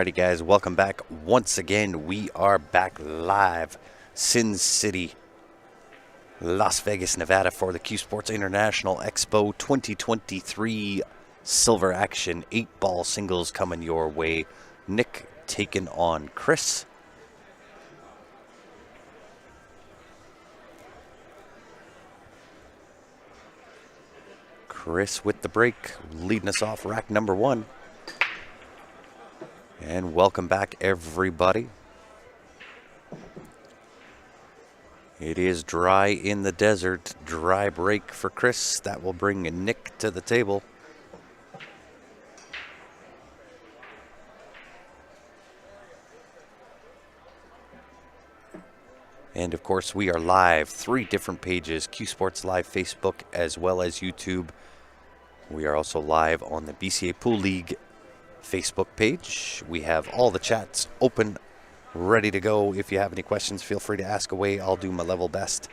Alrighty guys, welcome back once again. We are back live, Sin City, Las Vegas, Nevada for the CueSports International Expo 2023 Silver Action 8-ball singles coming your way. Nick taking on Chris. Chris with the break, leading us off rack number 1. And welcome back, everybody. It is dry in the desert, dry break for Chris. That will bring Nick to the table. And of course, we are live, 3 different pages, CueSports Live Facebook as well as YouTube. We are also live on the BCA Pool League Facebook page. We have all the chats open, ready to go. If you have any questions, feel free to ask away. I'll do my level best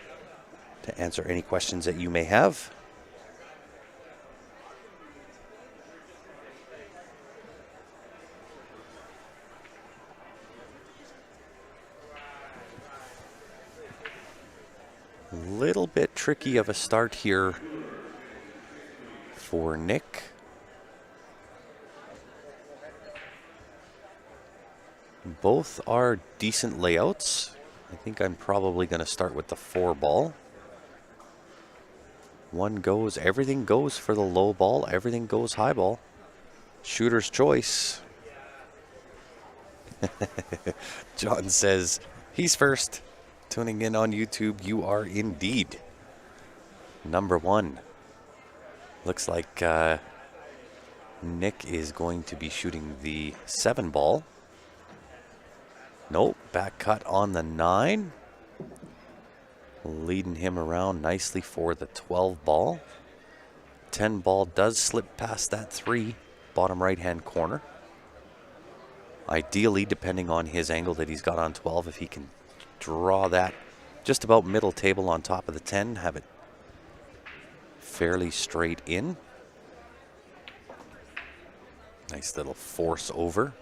to answer any questions that you may have. Little bit tricky of a start here for Nick. Both are decent layouts. I think I'm probably going to start with the 4-ball. One goes, everything goes for the low ball, everything goes high ball. Shooter's choice. John says he's first. Tuning in on YouTube, you are indeed. Number 1. Looks like Nick is going to be shooting the 7-ball. Nope, back cut on the 9. Leading him around nicely for the 12-ball. 10-ball does slip past that 3, bottom right-hand corner. Ideally, depending on his angle that he's got on 12, if he can draw that just about middle table on top of the 10, have it fairly straight in. Nice little force over.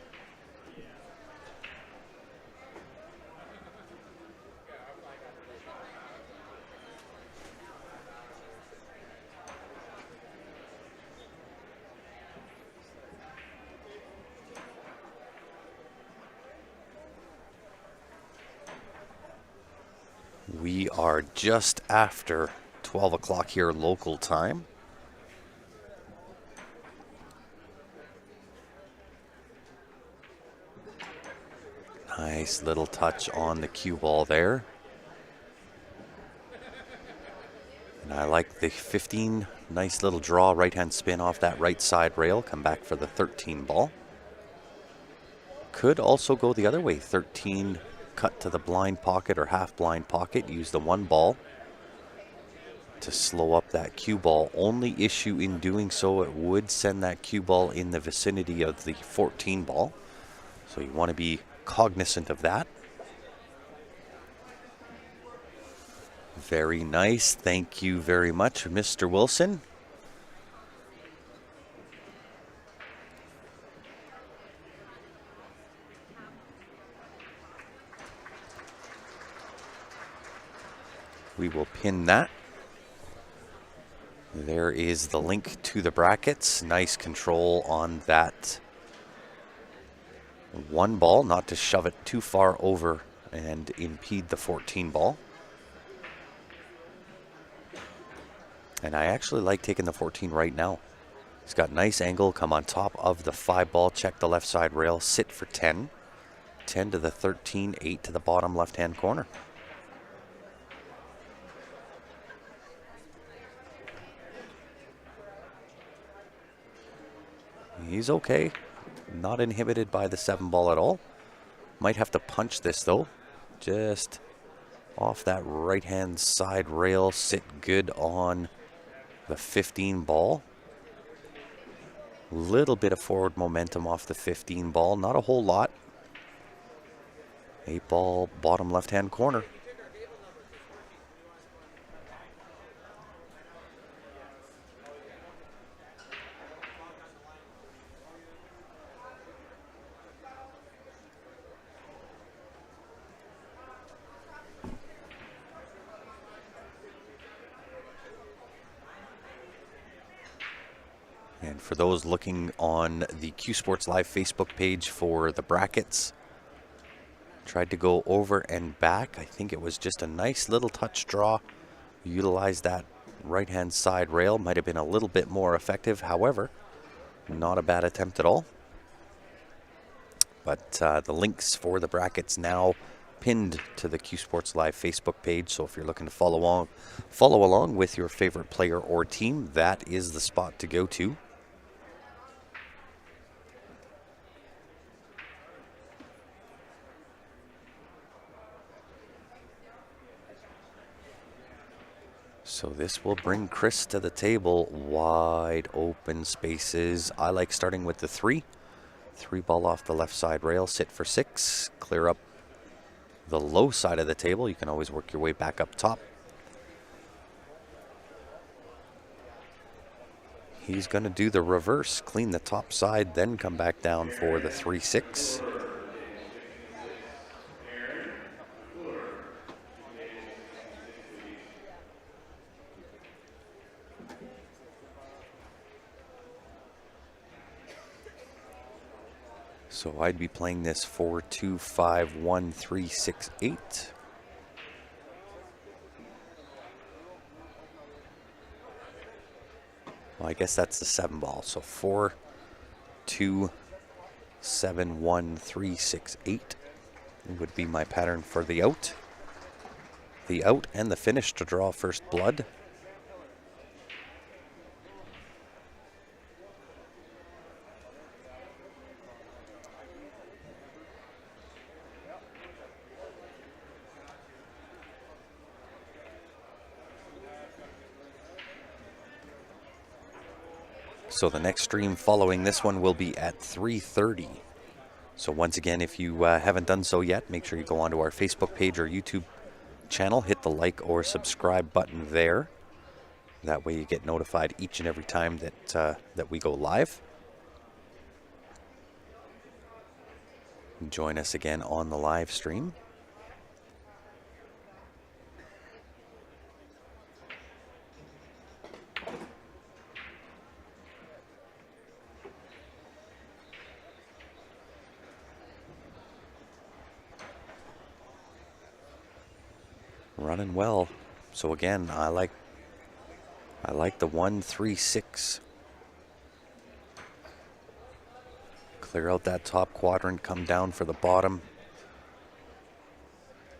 We are just after 12 o'clock here local time. Nice little touch on the cue ball there. And I like the 15, nice little draw, right-hand spin off that right side rail, come back for the 13 ball. Could also go the other way, 13 cut to the blind pocket or half blind pocket, use the 1 ball to slow up that cue ball. Only issue in doing so, it would send that cue ball in the vicinity of the 14 ball. So you want to be cognizant of that. Very nice. Thank you very much, Mr. Wilson. We will pin that. There is the link to the brackets. Nice control on that 1 ball, not to shove it too far over and impede the 14 ball. And I actually like taking the 14 right now. It's got nice angle, come on top of the 5 ball, check the left side rail, sit for 10. 10 to the 13, 8 to the bottom left-hand corner. He's okay. Not inhibited by the 7 ball at all. Might have to punch this though. Just off that right-hand side rail. Sit good on the 15 ball. Little bit of forward momentum off the 15 ball. Not a whole lot. 8 ball, bottom left-hand corner. And for those looking on the CueSports Live Facebook page for the brackets, tried to go over and back. I think it was just a nice little touch draw. Utilized that right-hand side rail. Might have been a little bit more effective. However, not a bad attempt at all. But the links for the brackets now pinned to the CueSports Live Facebook page. So if you're looking to follow along with your favorite player or team, that is the spot to go to. So this will bring Chris to the table. Wide open spaces. I like starting with the 3. 3 ball off the left side rail, sit for 6, clear up the low side of the table. You can always work your way back up top. He's going to do the reverse, clean the top side, then come back down for the 3-6. So I'd be playing this 4-2-5-1-3-6-8. Well, I guess that's the 7 ball. So 4-2-7-1-3-6-8 would be my pattern for the out. The out and the finish to draw first blood. So the next stream following this one will be at 3:30. So once again, if you haven't done so yet, make sure you go onto our Facebook page or YouTube channel, hit the like or subscribe button there. That way you get notified each and every time that we go live. Join us again on the live stream. Running well. So again, I like the 1-3-6. Clear out that top quadrant, come down for the bottom.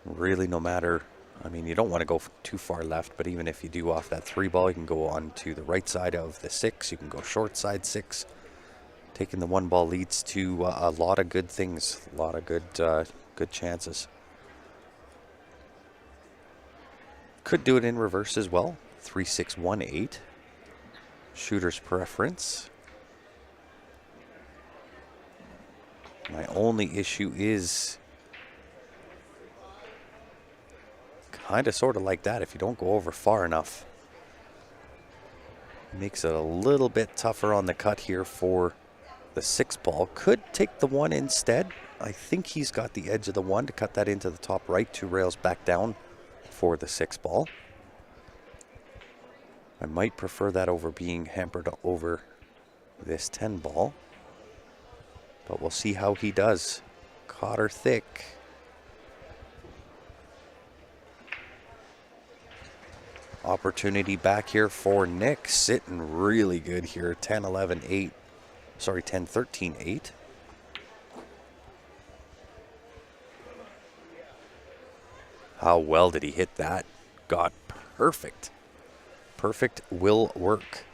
Really, no matter, I mean, you don't want to go too far left, but even if you do off that 3 ball, you can go on to the right side of the 6. You can go short side 6. Taking the 1 ball leads to a lot of good things, a lot of good chances. Could do it in reverse as well. 3-6-1-8. Shooter's preference. My only issue is kind of sort of like that. If you don't go over far enough, makes it a little bit tougher on the cut here for the 6 ball. Could take the 1 instead. I think he's got the edge of the 1 to cut that into the top right. 2 rails back down for the 6 ball. I might prefer that over being hampered over this 10 ball. But we'll see how he does. Caught her thick. Opportunity back here for Nick. Sitting really good here. 10-11-8. Sorry, 10-13-8. How well did he hit that? God, perfect. Perfect will work.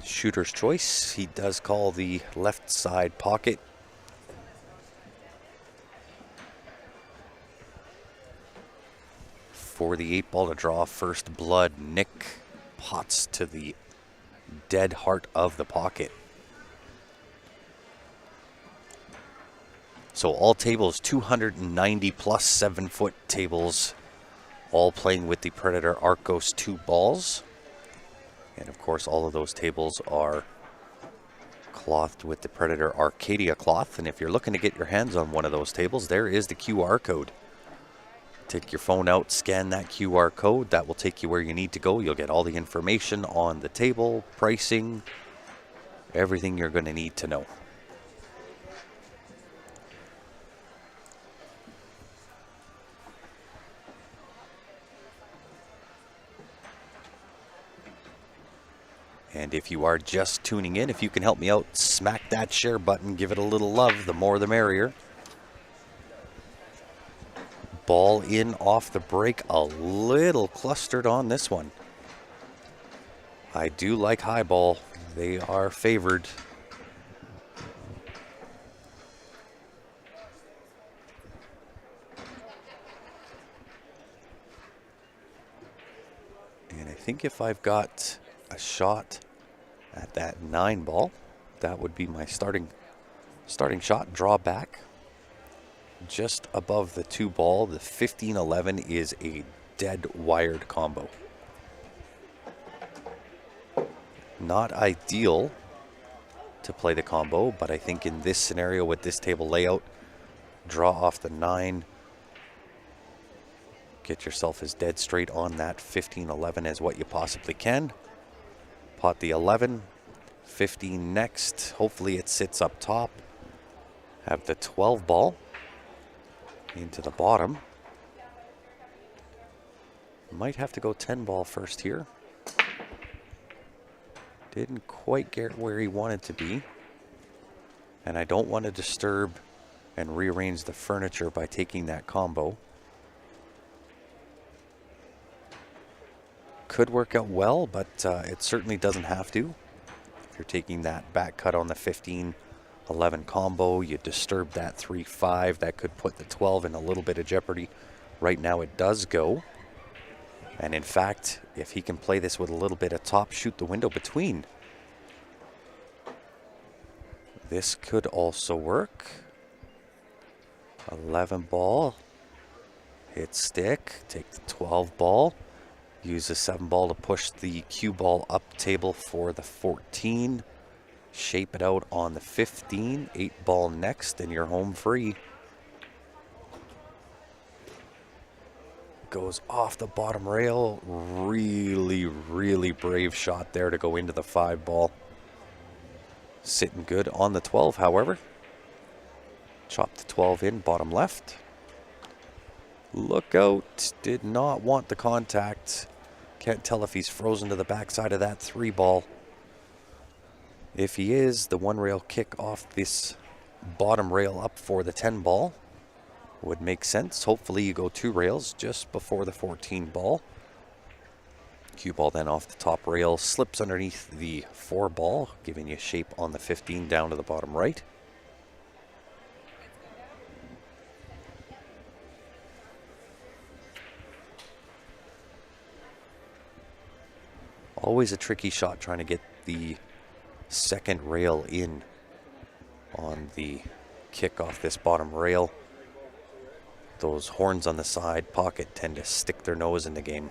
Shooter's choice. He does call the left side pocket. For the 8 ball to draw first blood, Nick pots to the dead heart of the pocket. So all tables, 290 plus 7-foot tables, all playing with the Predator Arcos 2 balls. And of course, all of those tables are clothed with the Predator Arcadia cloth. And if you're looking to get your hands on one of those tables, there is the QR code. Take your phone out, scan that QR code. That will take you where you need to go. You'll get all the information on the table, pricing, everything you're going to need to know. And if you are just tuning in, if you can help me out, smack that share button, give it a little love, the more the merrier. Ball in off the break, a little clustered on this one. I do like high ball. They are favored. And I think if I've got a shot at that 9 ball, that would be my starting shot. Draw back just above the 2 ball. The 15-11 is a dead wired combo. Not ideal to play the combo, but I think in this scenario with this table layout, draw off the 9, get yourself as dead straight on that 15-11 as what you possibly can. Pot the 11, 15 next. Hopefully it sits up top. Have the 12 ball into the bottom. Might have to go 10 ball first here. Didn't quite get where he wanted to be. And I don't want to disturb and rearrange the furniture by taking that combo. Could work out well, but it certainly doesn't have to. If you're taking that back cut on the 15-11 combo, you disturb that 3-5. That could put the 12 in a little bit of jeopardy. Right now it does go. And in fact, if he can play this with a little bit of top, shoot the window between, this could also work. 11 ball, hit stick, take the 12 ball. Use the 7 ball to push the cue ball up table for the 14. Shape it out on the 15. 8 ball next, and you're home free. Goes off the bottom rail. Really, really brave shot there to go into the 5 ball. Sitting good on the 12, however. Chop the 12 in, bottom left. Look out. Did not want the contact. Can't tell if he's frozen to the backside of that 3 ball. If he is, the 1 rail kick off this bottom rail up for the 10 ball would make sense. Hopefully you go 2 rails just before the 14 ball. Cue ball then off the top rail, slips underneath the 4 ball, giving you shape on the 15 down to the bottom right. Always a tricky shot trying to get the second rail in on the kick off this bottom rail. Those horns on the side pocket tend to stick their nose in the game.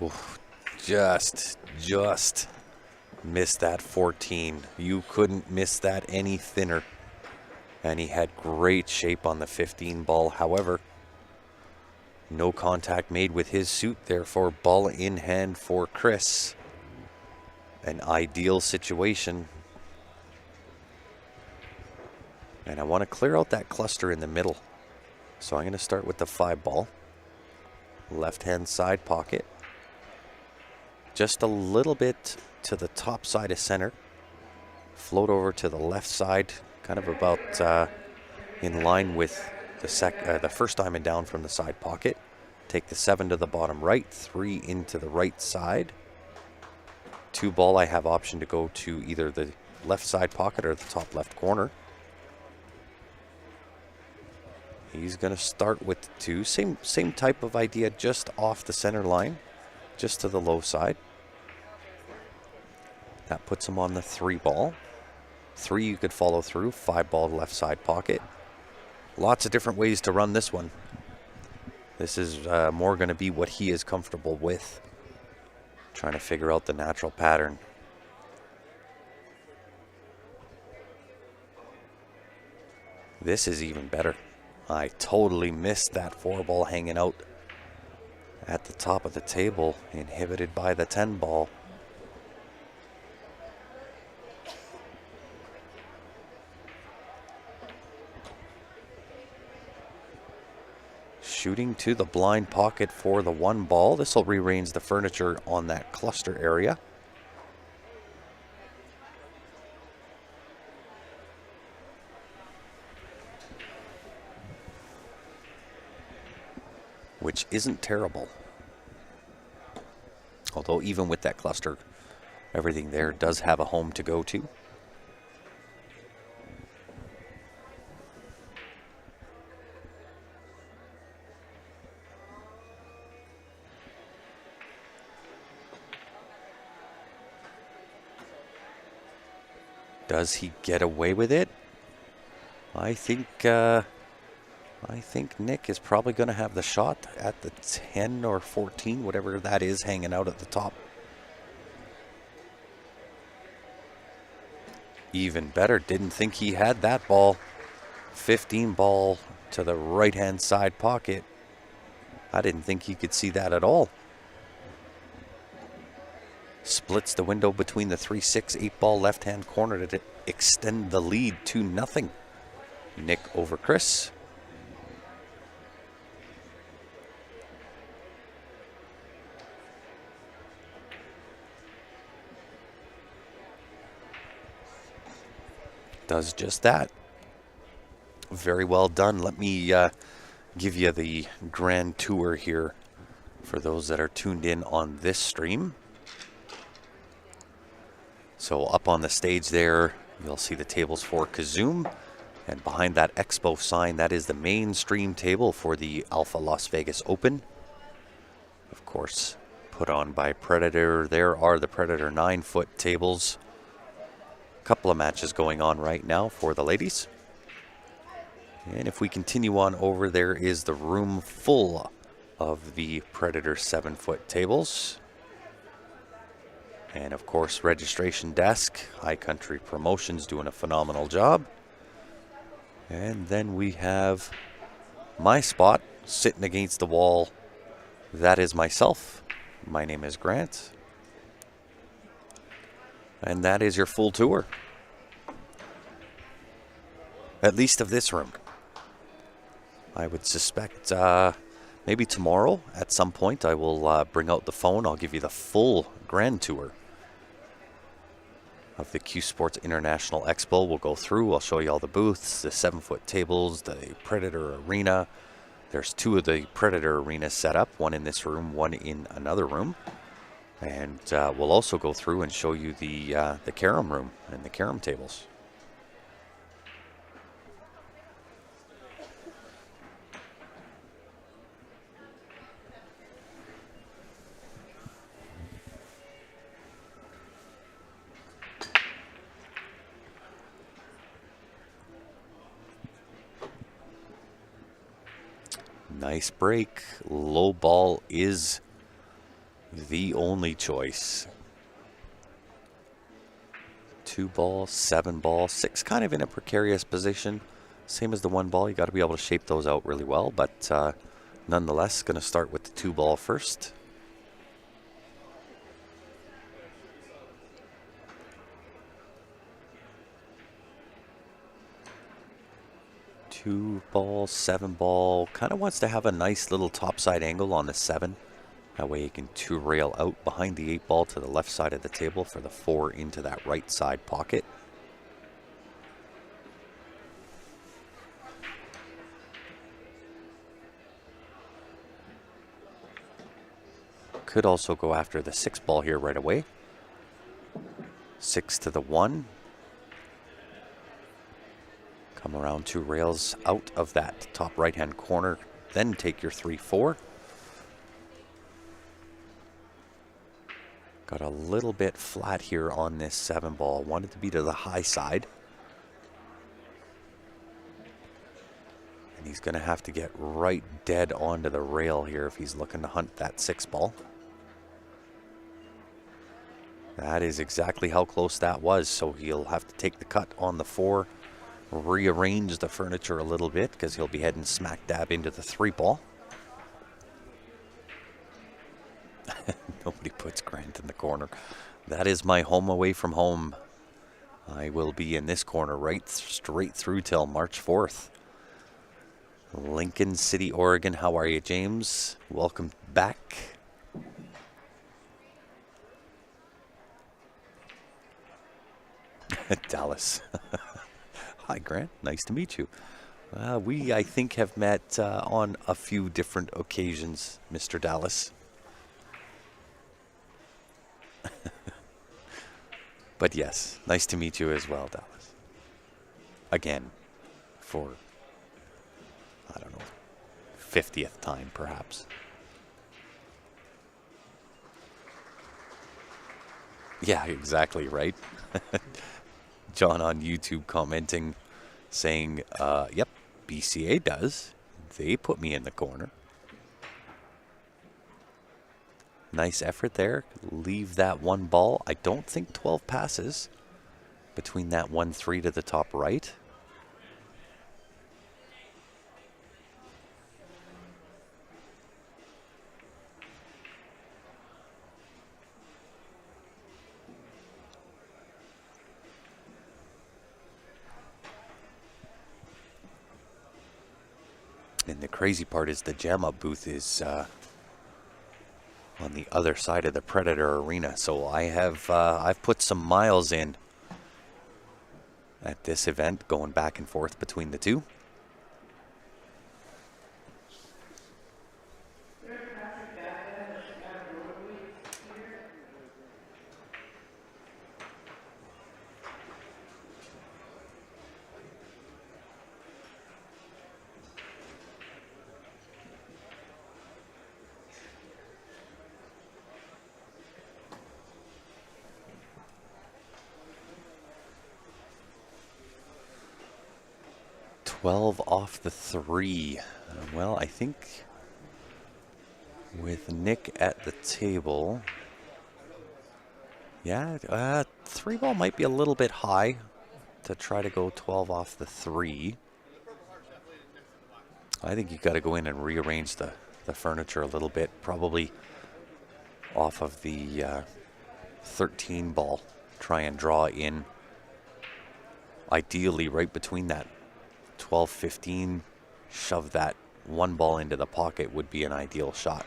Oof, just missed that 14. You couldn't miss that any thinner. And he had great shape on the 15 ball. However, no contact made with his suit, therefore ball in hand for Chris. An ideal situation. And I want to clear out that cluster in the middle. So I'm going to start with the 5 ball. Left-hand side pocket. Just a little bit to the top side of center. Float over to the left side, kind of about in line with the first diamond down from the side pocket. Take the 7 to the bottom right, 3 into the right side. 2 ball, I have option to go to either the left side pocket or the top left corner. He's going to start with the 2. Same type of idea, just off the center line, just to the low side. That puts him on the 3 ball. 3 you could follow through, 5 ball left side pocket. Lots of different ways to run this one. This is more going to be what he is comfortable with. Trying to figure out the natural pattern. This is even better. I totally missed that 4 ball hanging out at the top of the table, inhibited by the 10 ball. Shooting to the blind pocket for the 1 ball. This will rearrange the furniture on that cluster area. Which isn't terrible. Although even with that cluster, everything there does have a home to go to. Does he get away with it? I think Nick is probably going to have the shot at the 10 or 14, whatever that is, hanging out at the top. Even better, didn't think he had that ball. 15 ball to the right-hand side pocket. I didn't think he could see that at all. Splits the window between the 3-6, 8 ball left-hand corner to extend the lead to nothing. Nick over Chris. Does just that. Very well done. Let me give you the grand tour here for those that are tuned in on this stream. So up on the stage there, you'll see the tables for Kazoom. And behind that Expo sign, that is the main stream table for the Alpha Las Vegas Open. Of course, put on by Predator. There are the Predator 9-foot tables. A couple of matches going on right now for the ladies. And if we continue on over, there is the room full of the Predator 7-foot tables. And of course, registration desk, High Country Promotions doing a phenomenal job. And then we have my spot sitting against the wall. That is myself. My name is Grant. And that is your full tour. At least of this room. I would suspect maybe tomorrow at some point I will bring out the phone. I'll give you the full grand tour of the CueSports International Expo. We'll go through. I'll show you all the booths, the 7-foot tables, the Predator Arena. There's 2 of the Predator arenas set up, one in this room, one in another room. And we'll also go through and show you the carom room and the carom tables. Nice break. Low ball is the only choice. 2 ball, 7 ball, 6 kind of in a precarious position. Same as the 1 ball. You got to be able to shape those out really well. But nonetheless, going to start with the 2 ball first. Two ball, 7 ball, kind of wants to have a nice little topside angle on the 7. That way you can 2 rail out behind the 8 ball to the left side of the table for the 4 into that right side pocket. Could also go after the 6 ball here right away. 6 to the 1. Come around 2 rails out of that top right-hand corner. Then take your 3-4. Got a little bit flat here on this 7 ball. Wanted to be to the high side. And he's going to have to get right dead onto the rail here if he's looking to hunt that 6 ball. That is exactly how close that was, so he'll have to take the cut on the 4, rearrange the furniture a little bit because he'll be heading smack dab into the 3 ball. Nobody puts Grant in the corner. That is my home away from home. I will be in this corner straight through till March 4th. Lincoln City, Oregon. How are you, James? Welcome back. Dallas. Hi, Grant. Nice to meet you. We, I think, have met on a few different occasions, Mr. Dallas. But yes, nice to meet you as well, Dallas. Again, for, I don't know, 50th time, perhaps. Yeah, exactly, right? John on YouTube commenting, saying, yep, BCA does. They put me in the corner. Nice effort there. Leave that 1 ball. I don't think 12 passes between that 1-3 to the top right. And the crazy part is the jam up booth is on the other side of the Predator Arena. So I've put some miles in at this event, going back and forth between the two. Off the 3. Well, I think with Nick at the table, yeah, 3 ball might be a little bit high to try to go 12 off the 3. I think you got to go in and rearrange the furniture a little bit, probably off of the 13 ball. Try and draw in, ideally right between that 12-15, shove that 1 ball into the pocket would be an ideal shot.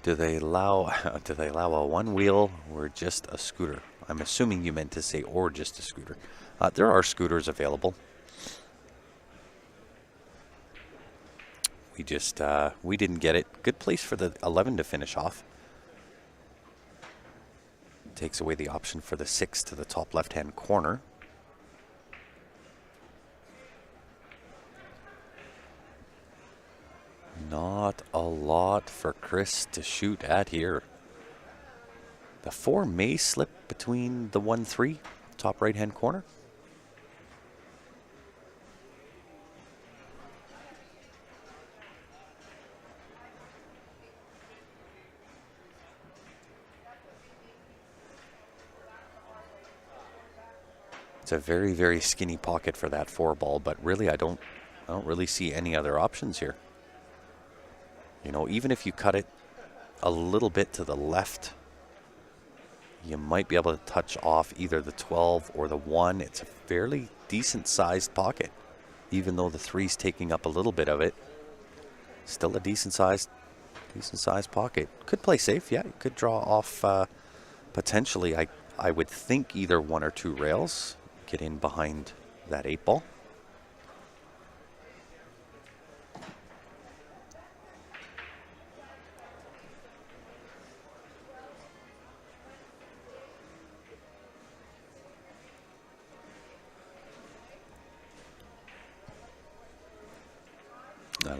Do they allow a 1 wheel or just a scooter? I'm assuming you meant to say or just a scooter. There are scooters available. We didn't get it. Good place for the 11 to finish off. Takes away the option for the 6 to the top left-hand corner. Not a lot for Chris to shoot at here. The 4 may slip between the 1-3, top right-hand corner. It's a very, very skinny pocket for that 4 ball, but really I don't really see any other options here. You know, even if you cut it a little bit to the left, you might be able to touch off either the 12 or the 1. It's a fairly decent sized pocket, even though the 3's taking up a little bit of it. Still a decent sized pocket. Could play safe, yeah. You could draw off potentially, I would think either 1 or 2 rails. Get in behind that 8 ball.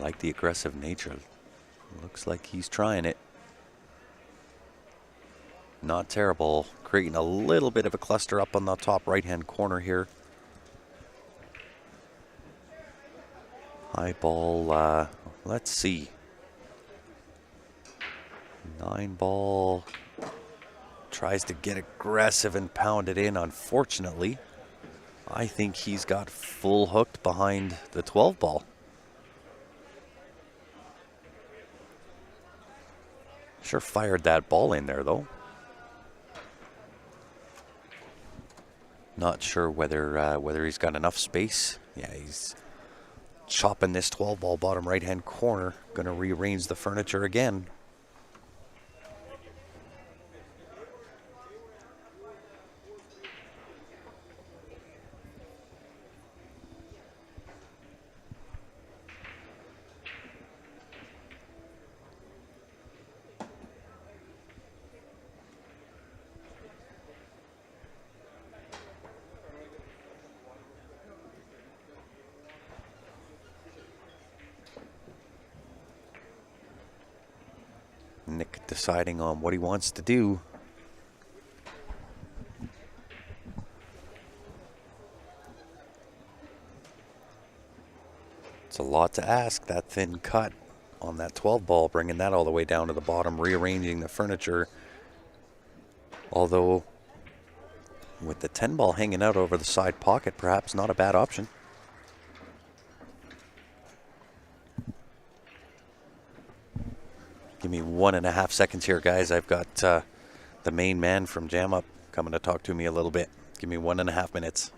like the aggressive nature. Looks like he's trying it. Not terrible. Creating a little bit of a cluster up on the top right-hand corner here. High ball, let's see. 9 ball. Tries to get aggressive and pound it in. Unfortunately, I think he's got full hooked behind the 12 ball. Sure fired that ball in there, though. Not sure whether he's got enough space. Yeah, he's chopping this 12 ball bottom right-hand corner. Going to rearrange the furniture again. Nick deciding on what he wants to do. It's a lot to ask, that thin cut on that 12 ball, bringing that all the way down to the bottom, rearranging the furniture. Although, with the 10 ball hanging out over the side pocket, perhaps not a bad option. Give me 1.5 seconds here, guys. I've got the main man from Jam Up coming to talk to me a little bit. Give me 1.5 minutes.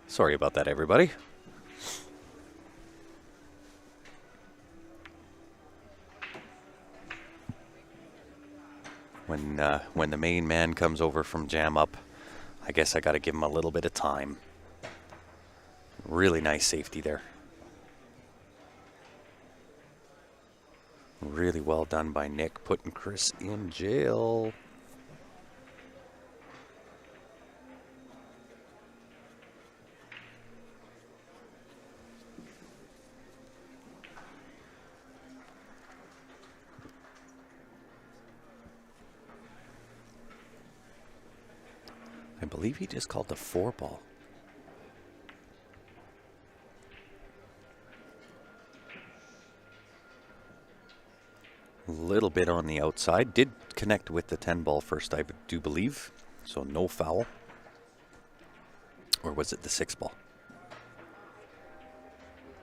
Sorry about that, everybody. When the main man comes over from Jam Up, I guess I got to give him a little bit of time. Really nice safety there. Really well done by Nick, putting Chris in jail. I believe he just called the 4 ball. A little bit on the outside. Did connect with the 10 ball first, I do believe. So no foul. Or was it the 6 ball?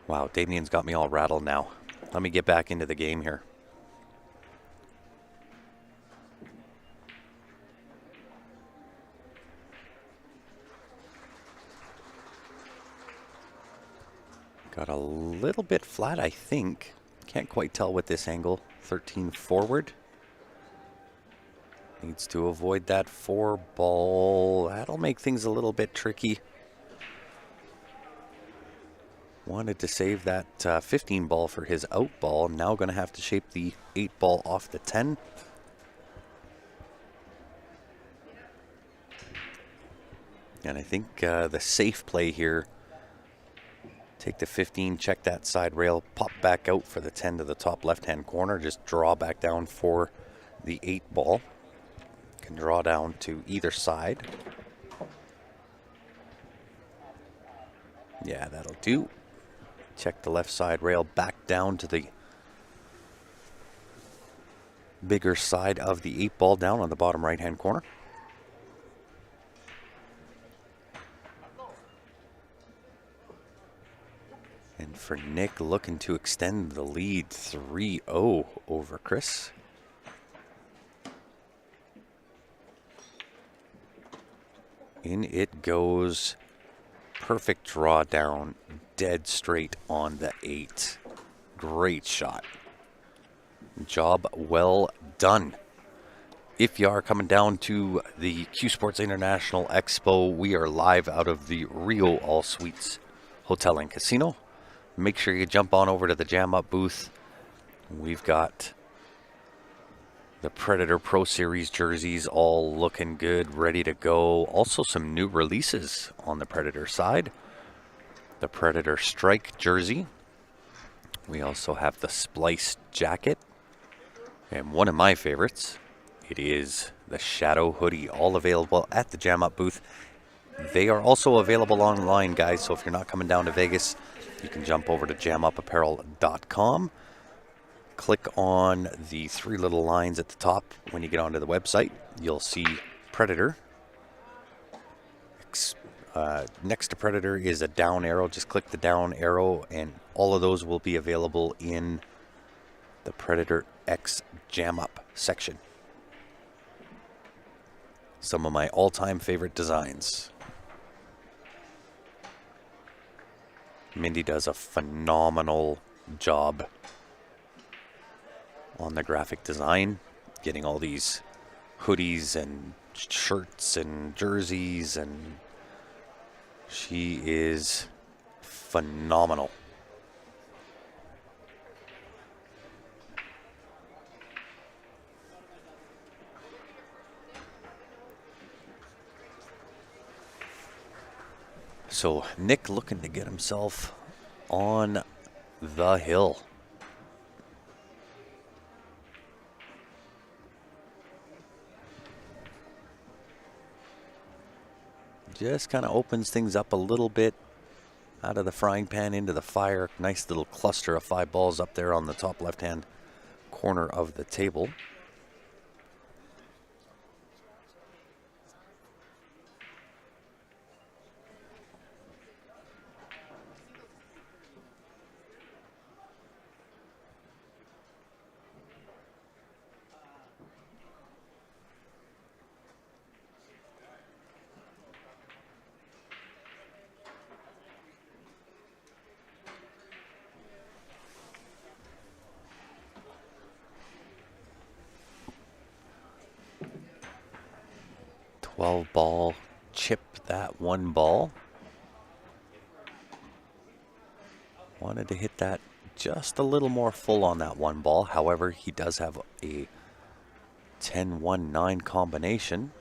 Wow, Damien's got me all rattled now. Let me get back into the game here. Got a little bit flat, I think. Can't quite tell with this angle. 13 forward. Needs to avoid that 4 ball. That'll make things a little bit tricky. Wanted to save that 15 ball for his out ball. Now going to have to shape the 8 ball off the 10. And I think the safe play here, take the 15, check that side rail, pop back out for the 10 to the top left-hand corner, just draw back down for the 8 ball. Can draw down to either side. Yeah, that'll do. Check the left side rail back down to the bigger side of the 8 ball down on the bottom right-hand corner. And for Nick, looking to extend the lead 3-0 over Chris. In it goes. Perfect draw down, dead straight on the 8. Great shot. Job well done. If you are coming down to the CueSports International Expo, we are live out of the Rio All Suites Hotel and Casino. Make sure you jump on over to the Jam Up booth. We've got the Predator Pro Series jerseys all looking good, ready to go. Also some new releases on the Predator side. The Predator Strike jersey. We also have the Splice jacket. And one of my favorites, it is the Shadow hoodie, all available at the Jam Up booth. They are also available online, guys, so if you're not coming down to Vegas, you can jump over to jamupapparel.com. Click on the 3 little lines at the top when you get onto the website. You'll see Predator. Next to Predator is a down arrow. Just click the down arrow, and all of those will be available in the Predator X Jam Up section. Some of my all-time favorite designs. Mindy does a phenomenal job on the graphic design, getting all these hoodies and shirts and jerseys, and she is phenomenal. So Nick looking to get himself on the hill. Just kind of opens things up a little bit out of the frying pan into the fire. Nice little cluster of 5 balls up there on the top left-hand corner of the table. Ball, chip that 1 ball. Wanted to hit that just a little more full on that 1 ball. However, he does have a 10-1-9 combination.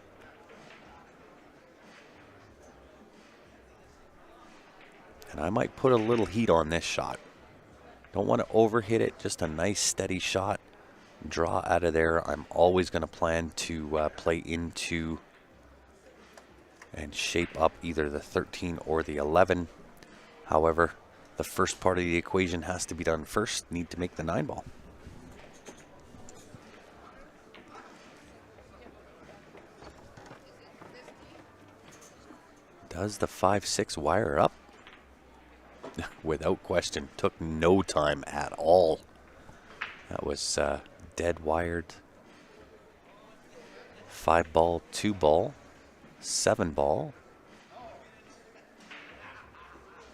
And I might put a little heat on this shot. Don't want to overhit it, just a nice steady shot. Draw out of there. I'm always going to plan to play into and shape up either the 13 or the 11. However, the first part of the equation has to be done first. Need to make the 9 ball. Does the 5-6 wire up? Without question. Took no time at all. That was dead wired. 5 ball, 2 ball. 7 ball,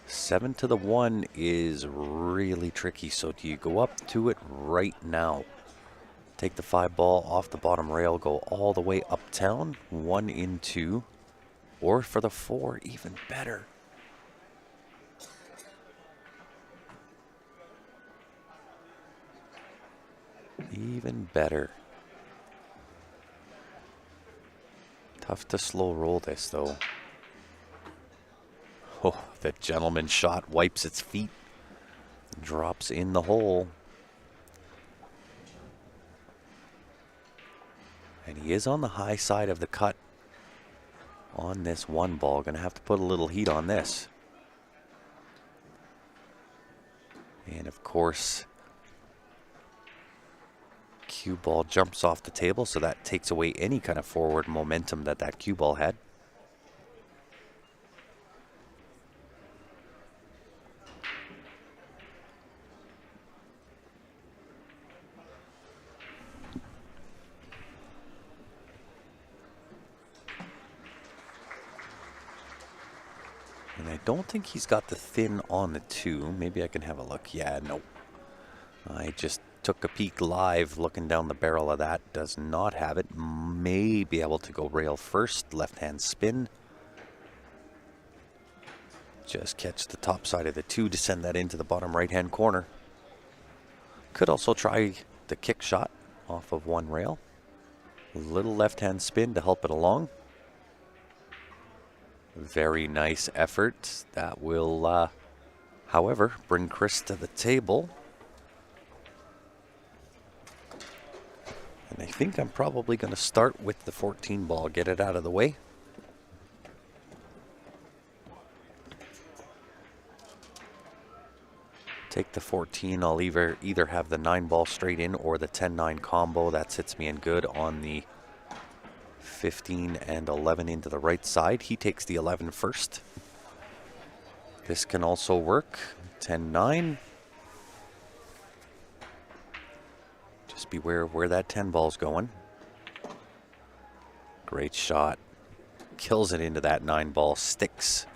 7 to the 1 is really tricky. So do you go up to it right now? Take the 5 ball off the bottom rail, go all the way uptown, 1 in 2, or for the 4, even better. Even better. Tough to slow roll this though. Oh, the gentleman shot wipes its feet, drops in the hole. And he is on the high side of the cut on this 1 ball. Gonna have to put a little heat on this. And of course, cue ball jumps off the table, so that takes away any kind of forward momentum that cue ball had. And I don't think he's got the thin on the 2. Maybe I can have a look. Yeah, no. I just took a peek live looking down the barrel of that. Does not have it. May be able to go rail first. Left-hand spin. Just catch the top side of the 2 to send that into the bottom right-hand corner. Could also try the kick shot off of 1 rail. A little left-hand spin to help it along. Very nice effort. That will, however, bring Chris to the table. And I think I'm probably going to start with the 14 ball, get it out of the way. Take the 14. I'll either have the 9 ball straight in or the 10-9 combo. That sits me in good on the 15 and 11 into the right side. He takes the 11 first. This can also work. 10-9. Just beware where that 10 ball's going. Great shot. Kills it into that 9 ball. Sticks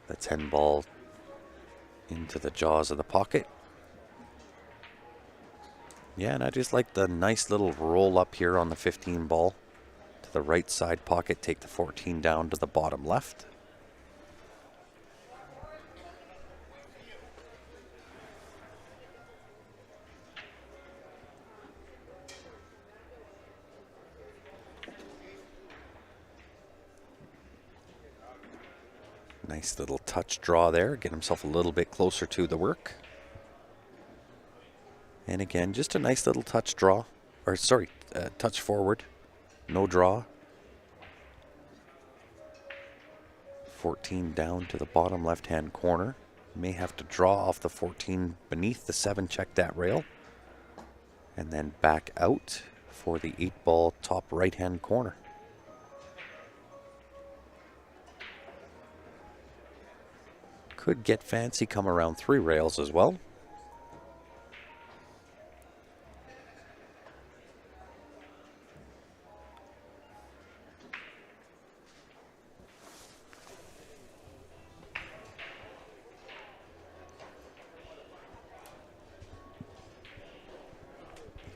the 10 ball into the jaws of the pocket. Yeah, and I just like the nice little roll up here on the 15 ball. To the right side pocket, take the 14 down to the bottom left. Nice little touch draw there, get himself a little bit closer to the work. And again, just a nice little touch draw, or sorry, touch forward, no draw. 14 down to the bottom left-hand corner. May have to draw off the 14 beneath the 7, check that rail. And then back out for the 8 ball top right-hand corner. Could get fancy, come around 3 rails as well.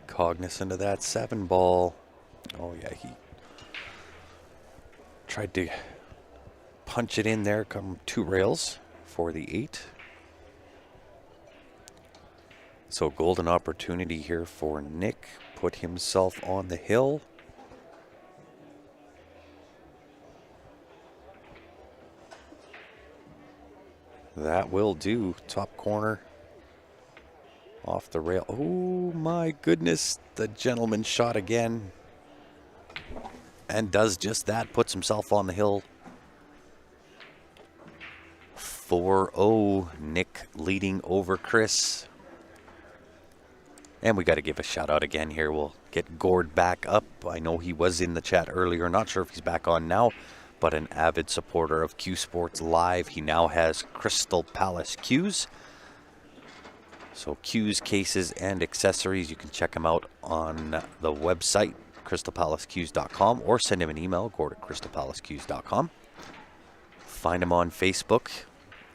Cognizant of that 7 ball. Oh yeah, he tried to punch it in there, come 2 rails for the 8. So golden opportunity here for Nick. Put himself on the hill. That will do. Top corner. Off the rail. Oh my goodness. The gentleman shot again. And does just that. Puts himself on the hill. 4-0. Nick leading over Chris. And we got to give a shout out again here. We'll get Gord back up. I know he was in the chat earlier. Not sure if he's back on now, but an avid supporter of CueSports Live. He now has Crystal Palace cues. So cues, cases, and accessories. You can check him out on the website, crystalpalacecues.com, or send him an email, gord@crystalpalacecues.com. Find him on Facebook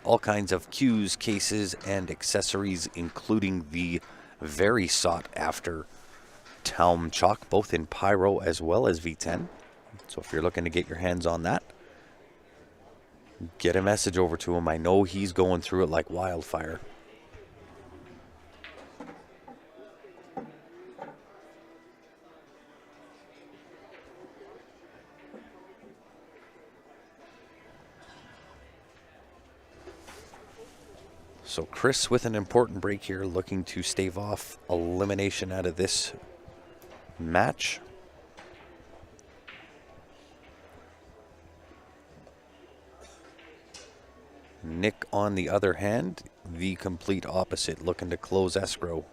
all kinds of cues, cases, and accessories, including the very sought after Taum chalk, both in Pyro as well as V10. So if you're looking to get your hands on that, get a message over to him. I know he's going through it like wildfire. So Chris with an important break here, looking to stave off elimination out of this match. Nick, on the other hand, the complete opposite, looking to close escrow.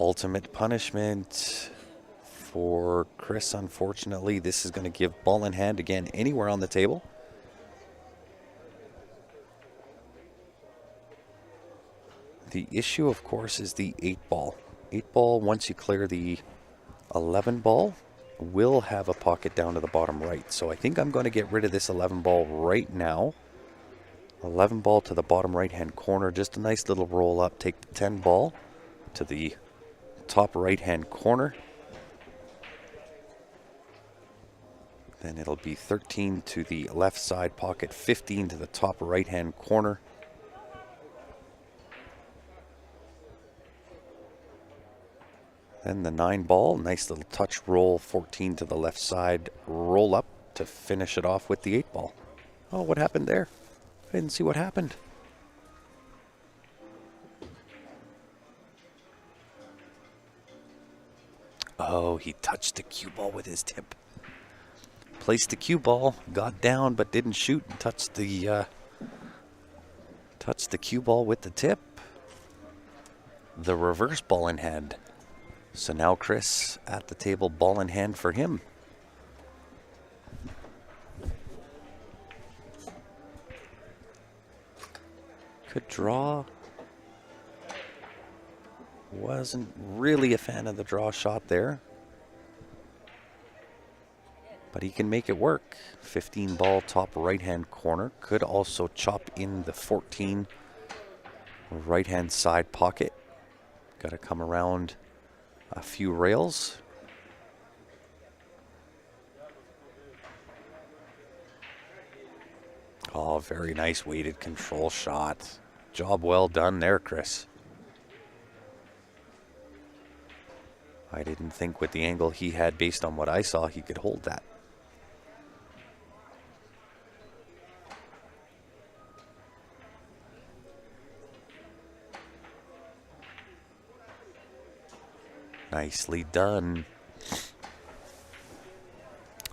Ultimate punishment for Chris, unfortunately. This is going to give ball in hand again anywhere on the table. The issue, of course, is the 8-ball. 8-ball, once you clear the 11-ball, will have a pocket down to the bottom right. So I think I'm going to get rid of this 11-ball right now. 11-ball to the bottom right-hand corner. Just a nice little roll up. Take the 10-ball to the top right-hand corner. Then it'll be 13 to the left side pocket, 15 to the top right-hand corner. Then the 9-ball, nice little touch roll, 14 to the left side, roll up to finish it off with the 8-ball. Oh, what happened there? I didn't see what happened. Oh, he touched the cue ball with his tip. Placed the cue ball, got down but didn't shoot, and touched the cue ball with the tip. The reverse ball in hand. So now Chris at the table, ball in hand for him. Could draw. Wasn't really a fan of the draw shot there. But he can make it work. 15-ball top right-hand corner. Could also chop in the 14 right-hand side pocket. Got to come around a few rails. Oh, very nice weighted control shot. Job well done there, Chris. I didn't think with the angle he had, based on what I saw, he could hold that. Nicely done.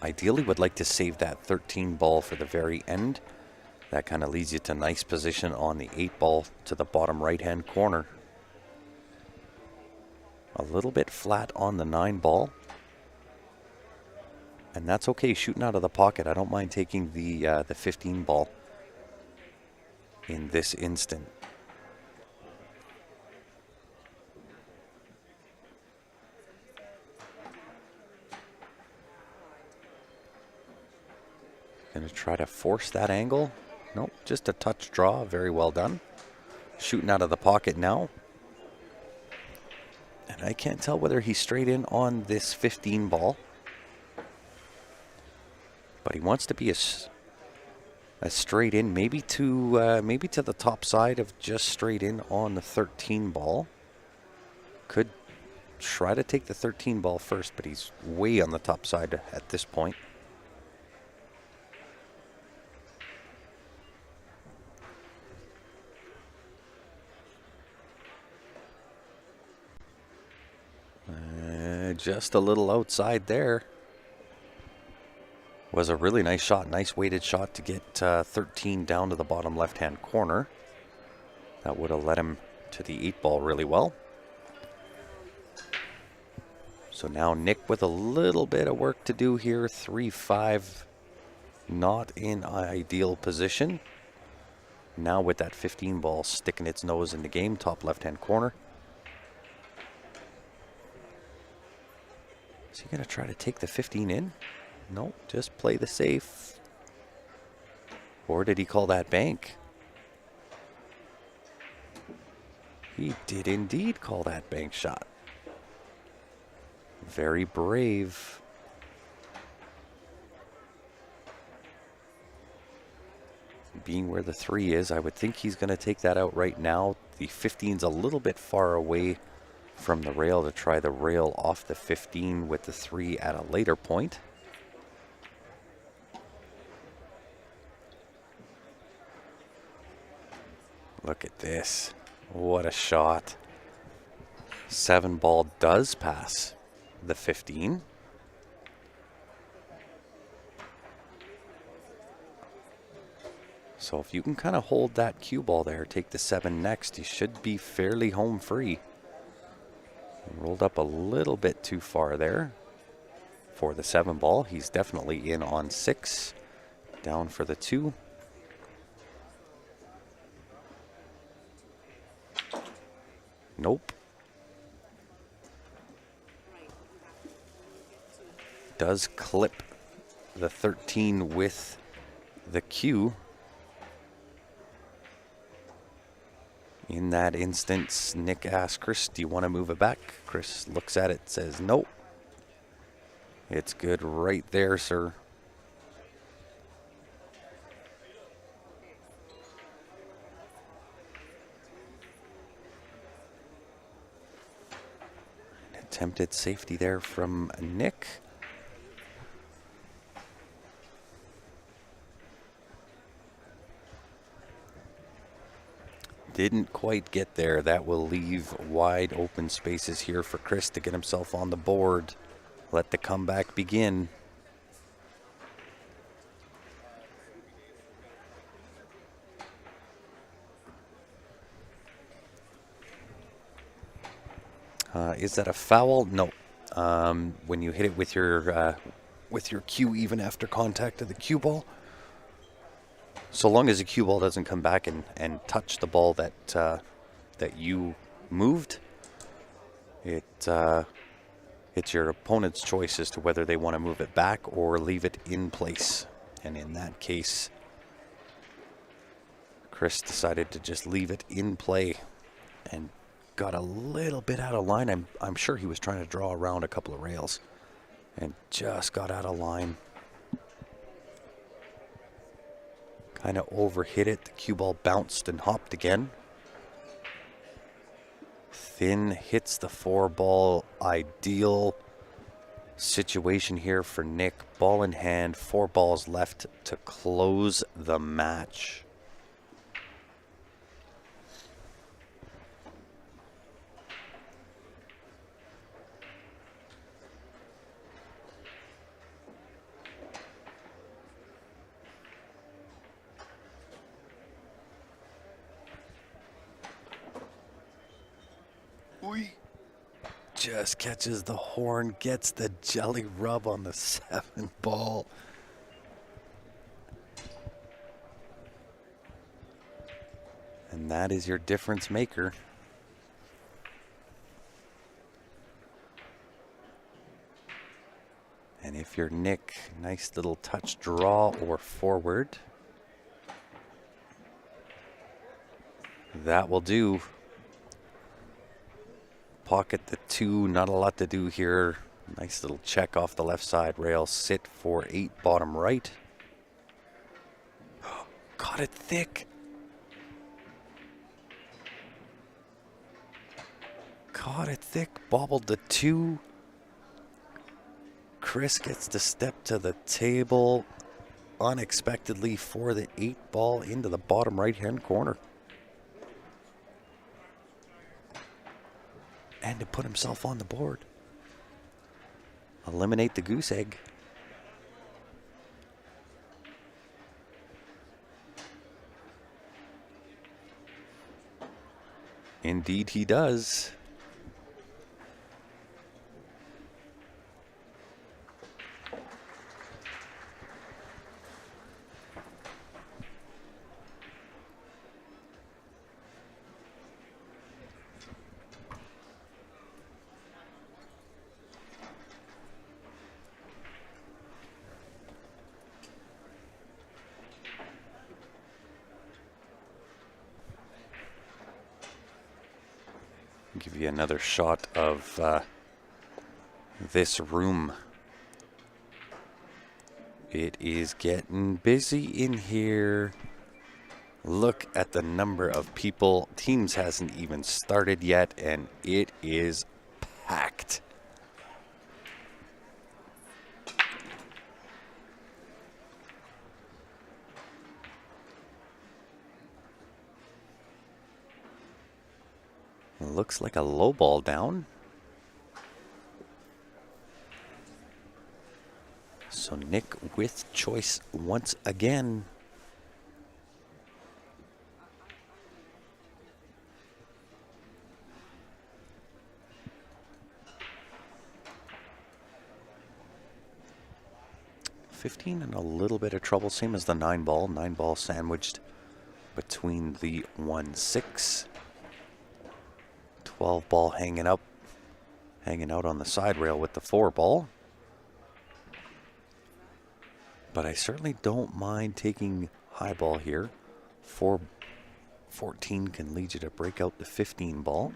Ideally would like to save that 13-ball for the very end. That kind of leads you to nice position on the 8-ball to the bottom right-hand corner. A little bit flat on the 9-ball. And that's okay, shooting out of the pocket. I don't mind taking the 15-ball in this instant. Gonna try to force that angle. Nope, just a touch draw. Very well done. Shooting out of the pocket now. And I can't tell whether he's straight in on this 15-ball. But he wants to be a straight in, maybe to the top side of just straight in on the 13-ball. Could try to take the 13-ball first, but he's way on the top side at this point. Just a little outside there. Was a really nice shot, nice weighted shot to get 13 down to the bottom left-hand corner. That would have led him to the 8-ball really well. So now Nick with a little bit of work to do here. 3-5, not in ideal position. Now with that 15-ball sticking its nose in the game, top left-hand corner. Is he going to try to take the 15 in? No, just play the safe. Or did he call that bank? He did indeed call that bank shot. Very brave. Being where the 3 is, I would think he's going to take that out right now. The 15's a little bit far away from the rail to try the rail off the 15 with the 3 at a later point. Look at this. What a shot. 7 ball does pass the 15. So if you can kind of hold that cue ball there, take the 7 next, you should be fairly home free. Rolled up a little bit too far there for the 7 ball. He's definitely in on 6. Down for the 2. Nope. Does clip the 13 with the cue. In that instance, Nick asks Chris, do you want to move it back? Chris looks at it, says nope. It's good right there, sir. Attempted safety there from Nick. Didn't quite get there. That will leave wide open spaces here for Chris to get himself on the board. Let the comeback begin. Is that a foul? No. When you hit it with your cue even after contact of the cue ball, so long as the cue ball doesn't come back and touch the ball that that you moved, it's your opponent's choice as to whether they want to move it back or leave it in place. And in that case, Chris decided to just leave it in play and got a little bit out of line. I'm sure he was trying to draw around a couple of rails and just got out of line. Kind of overhit it. The cue ball bounced and hopped again. Thin hits the 4 ball. Ideal situation here for Nick. Ball in hand, 4 balls left to close the match. Just catches the horn, gets the jelly rub on the 7 ball. And that is your difference maker. And if you're Nick, nice little touch draw or forward. That will do. Pocket the 2, not a lot to do here. Nice little check off the left side rail. Sit for 8 bottom right. Caught it thick. Caught it thick. Bobbled the 2. Chris gets to step to the table unexpectedly for the 8 ball into the bottom right hand corner. And to put himself on the board. Eliminate the goose egg. Indeed he does. Give you another shot of this room. It is getting busy in here. Look at the number of people. Teams hasn't even started yet, and it is packed. Looks like a low ball down. So Nick with choice once again. $15 in a little bit of trouble, same as the 9 ball. 9 ball sandwiched between the 1-6. 12 ball hanging out on the side rail with the 4 ball. But I certainly don't mind taking high ball here. 4-14 can lead you to break out the 15 ball.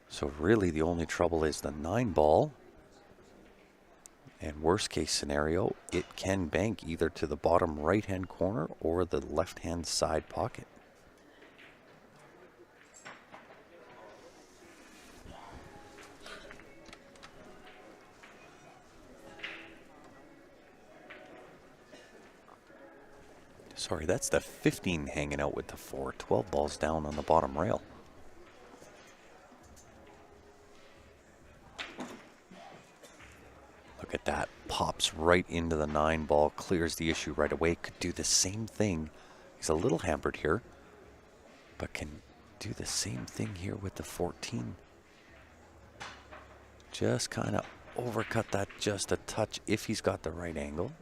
So really the only trouble is the 9 ball. And worst case scenario, it can bank either to the bottom right hand corner or the left hand side pocket. Sorry, that's the 15 hanging out with the 4. 12 balls down on the bottom rail. Look at that. Pops right into the 9 ball. Clears the issue right away. Could do the same thing. He's a little hampered here, but can do the same thing here with the 14. Just kind of overcut that just a touch if he's got the right angle.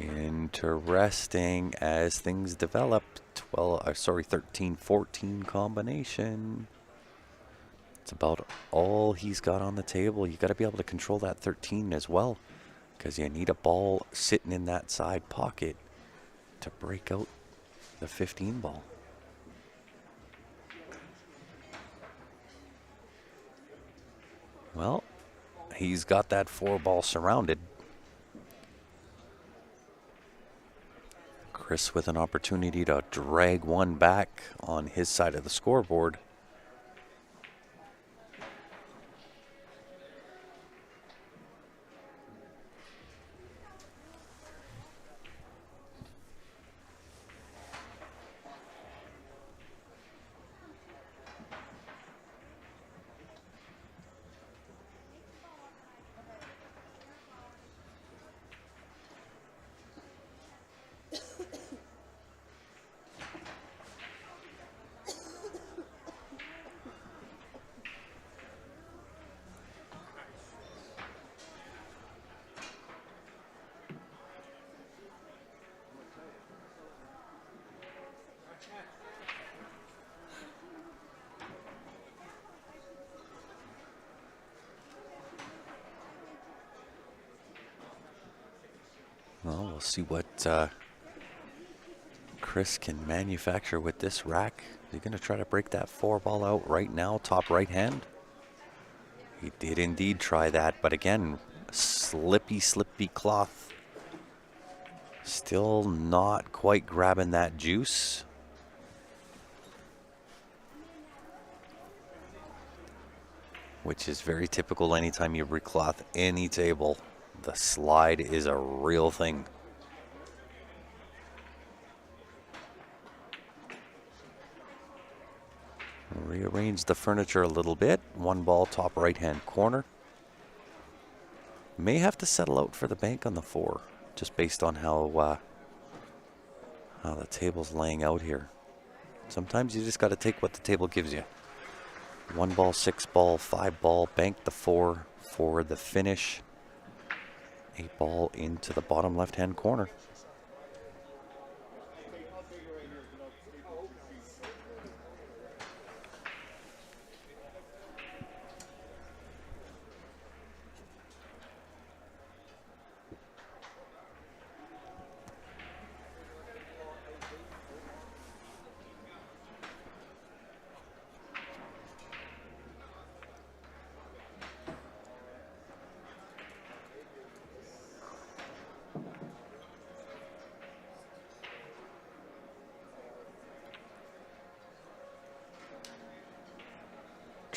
Interesting as things develop. 13-14 combination. It's about all he's got on the table. You got to be able to control that 13 as well, because you need a ball sitting in that side pocket to break out the 15 ball. Well, he's got that 4 ball surrounded. Chris with an opportunity to drag one back on his side of the scoreboard. Well, we'll see what Chris can manufacture with this rack. Is he going to try to break that 4 ball out right now, top right hand? He did indeed try that, but again, slippy cloth. Still not quite grabbing that juice. Which is very typical anytime you recloth any table. The slide is a real thing. Rearrange the furniture a little bit. 1 ball, top right-hand corner. May have to settle out for the bank on the 4, just based on how the table's laying out here. Sometimes you just got to take what the table gives you. 1 ball, 6 ball, 5 ball, bank the 4 for the finish. 8 ball into the bottom left-hand corner.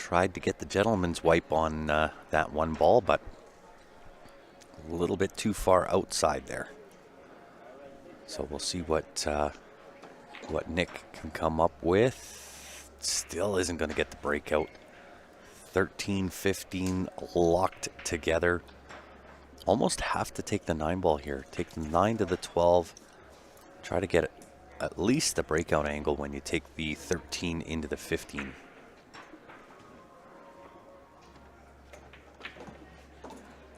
Tried to get the gentleman's wipe on that one ball, but a little bit too far outside there. So we'll see what Nick can come up with. Still isn't going to get the breakout. 13-15 locked together. Almost have to take the 9 ball here. Take the 9 to the 12. Try to get at least a breakout angle when you take the 13 into the 15.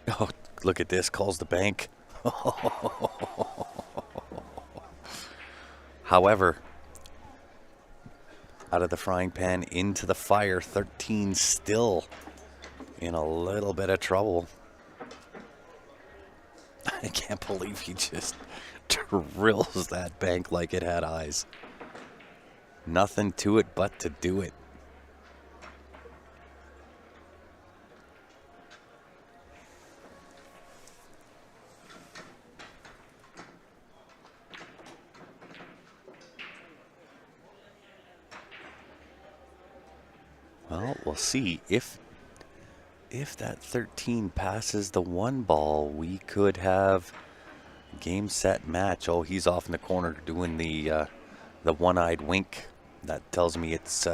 Oh, look at this. Calls the bank. However, out of the frying pan into the fire. 13 still in a little bit of trouble. I can't believe he just drills that bank like it had eyes. Nothing to it but to do it. Well, we'll see. If that 13 passes the 1 ball, we could have game, set, match. Oh, he's off in the corner doing the one-eyed wink. That tells me it's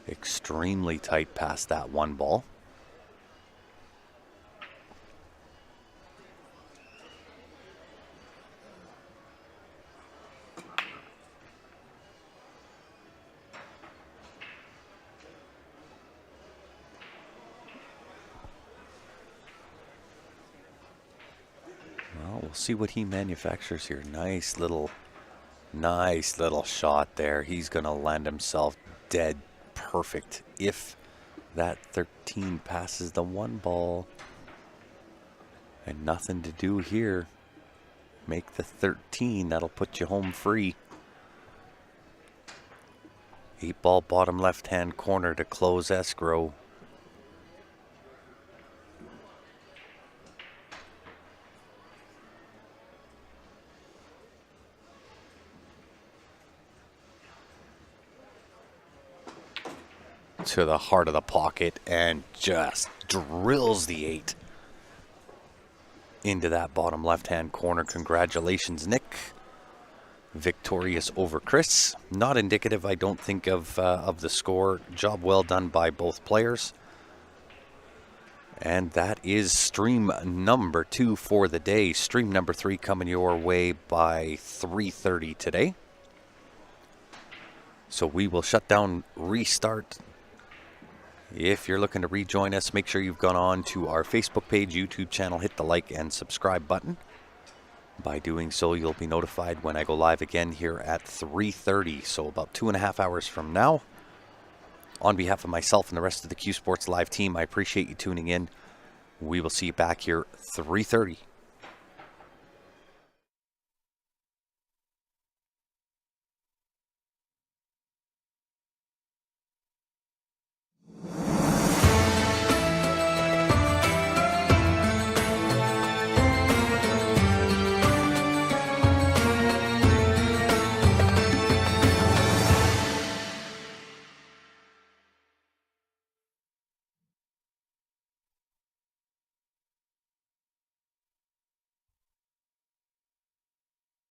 extremely tight past that 1 ball. Well, we'll see what he manufactures here. Nice little shot there. He's going to land himself dead perfect if that 13 passes the 1 ball. And nothing to do here. Make the 13. That'll put you home free. 8 ball bottom left-hand corner to close escrow. To the heart of the pocket and just drills the 8 into that bottom left-hand corner. Congratulations, Nick. Victorious over Chris. Not indicative, I don't think, of the score. Job well done by both players. And that is stream number 2 for the day. Stream number 3 coming your way by 3:30 today. So we will shut down, restart. If you're looking to rejoin us, make sure you've gone on to our Facebook page, YouTube channel, hit the like and subscribe button. By doing so, you'll be notified when I go live again here at 3:30, so about 2.5 hours from now. On behalf of myself and the rest of the CueSports Live team, I appreciate you tuning in. We will see you back here 3:30.